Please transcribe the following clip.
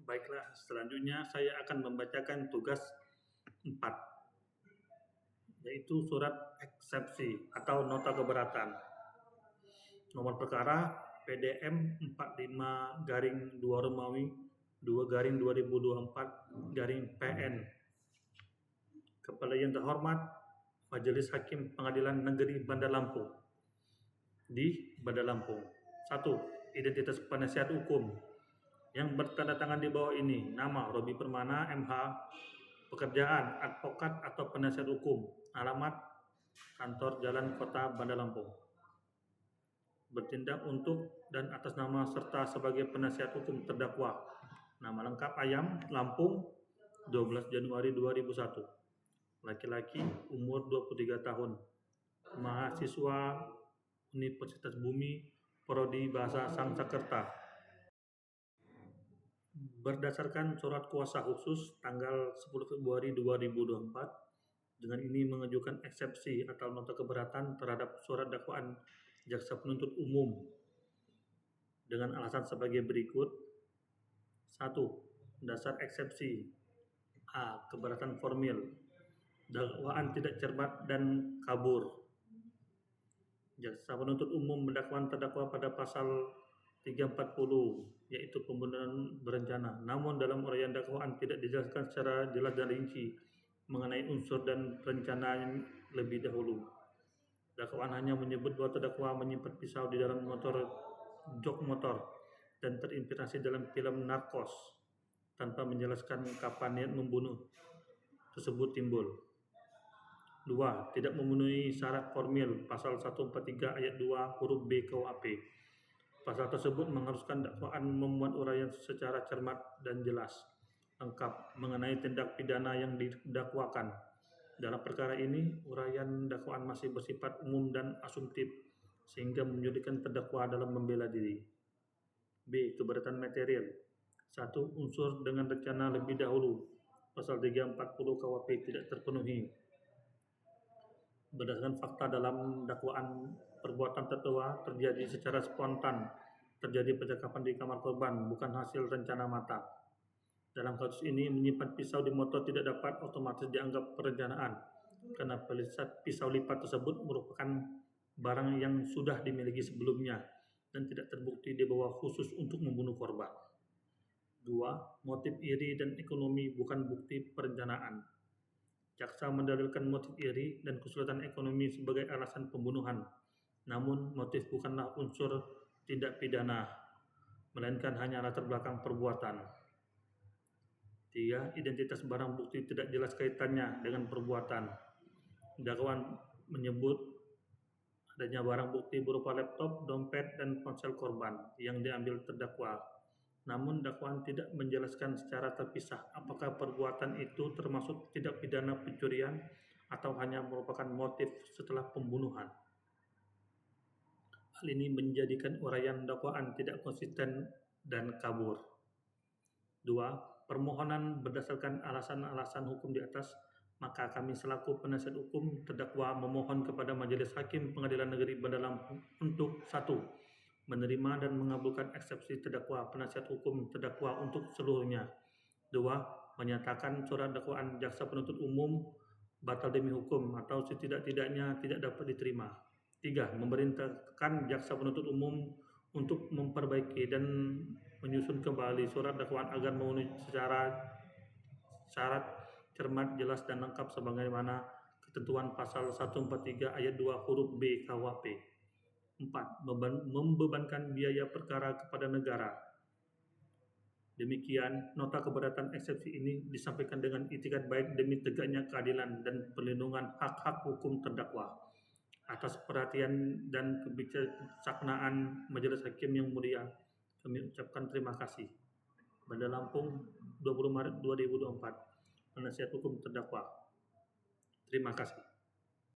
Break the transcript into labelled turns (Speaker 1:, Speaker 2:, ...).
Speaker 1: Baiklah, selanjutnya saya akan membacakan tugas 4, yaitu surat eksepsi atau nota keberatan. Nomor perkara PDM 45-2 Romawi 2-2024-PN. Kepada yang terhormat Majelis Hakim Pengadilan Negeri Bandar Lampung di Bandar Lampung. 1. Identitas penasihat hukum yang bertanda tangan di bawah ini: nama Robi Permana MH, pekerjaan advokat atau penasihat hukum, alamat kantor Jalan Kota Bandar Lampung. Bertindak untuk dan atas nama serta sebagai penasihat hukum terdakwa. Nama lengkap Ayam, Lampung, 12 Januari 2001. Laki-laki, umur 23 tahun. Mahasiswa Universitas Bumi, Prodi Bahasa Sanskerta. Berdasarkan surat kuasa khusus tanggal 10 Februari 2024, dengan ini mengajukan eksepsi atau nota keberatan terhadap surat dakwaan jaksa penuntut umum dengan alasan sebagai berikut. 1. Dasar eksepsi. A. Keberatan formil. Dakwaan tidak cermat dan kabur. Jaksa penuntut umum mendakwa terdakwa pada pasal 340, yaitu pembunuhan berencana. Namun dalam uraian dakwaan tidak dijelaskan secara jelas dan rinci mengenai unsur dan rencana lebih dahulu. Dakwaan hanya menyebut bahwa terdakwa menyimpan pisau di dalam jok motor dan terinspirasi dalam film Narcos, tanpa menjelaskan kapan niat membunuh tersebut timbul. 2. Tidak memenuhi syarat formil pasal 143 ayat 2 huruf B KUHP. Pasal tersebut mengharuskan dakwaan memuat uraian secara cermat dan jelas, lengkap mengenai tindak pidana yang didakwakan. Dalam perkara ini, uraian dakwaan masih bersifat umum dan asumtif, sehingga menyulitkan terdakwa dalam membela diri. B. Keberatan material. 1. Unsur dengan rencana lebih dahulu. Pasal 340 KUHP tidak terpenuhi. Berdasarkan fakta dalam dakwaan, perbuatan terdakwa terjadi secara spontan, terjadi percakapan di kamar korban, bukan hasil rencana matang. Dalam kasus ini, menyimpan pisau di motor tidak dapat otomatis dianggap perencanaan, karena pisau lipat tersebut merupakan barang yang sudah dimiliki sebelumnya dan tidak terbukti dibawa khusus untuk membunuh korban. 2. Motif iri dan ekonomi bukan bukti perencanaan. Jaksa mendalilkan motif iri dan kesulitan ekonomi sebagai alasan pembunuhan, namun motif bukanlah unsur tindak pidana, melainkan hanya latar belakang perbuatan. 3. Identitas barang bukti tidak jelas kaitannya dengan perbuatan. Dakwaan menyebut adanya barang bukti berupa laptop, dompet, dan ponsel korban yang diambil terdakwa. Namun dakwaan tidak menjelaskan secara terpisah apakah perbuatan itu termasuk tindak pidana pencurian atau hanya merupakan motif setelah pembunuhan. Hal ini menjadikan uraian dakwaan tidak konsisten dan kabur. 2. Permohonan berdasarkan alasan-alasan hukum di atas, maka kami selaku penasihat hukum terdakwa memohon kepada Majelis Hakim Pengadilan Negeri Bandar Lampung untuk 1. Menerima dan mengabulkan eksepsi terdakwa penasihat hukum terdakwa untuk seluruhnya. 2. Menyatakan surat dakwaan jaksa penuntut umum batal demi hukum atau setidak-tidaknya tidak dapat diterima. 3. Memerintahkan jaksa penuntut umum untuk memperbaiki dan menyusun kembali surat dakwaan agar memenuhi secara syarat cermat, jelas, dan lengkap sebagaimana ketentuan pasal 143 ayat 2 huruf B KUHP. 4. Membebankan biaya perkara kepada negara. Demikian, nota keberatan eksepsi ini disampaikan dengan itikat baik demi tegaknya keadilan dan perlindungan hak-hak hukum terdakwa. Atas perhatian dan kebijaksanaan Majelis Hakim yang mulia, kami ucapkan terima kasih. Bandar Lampung, 20 Maret 2024, penasihat hukum terdakwa. Terima kasih.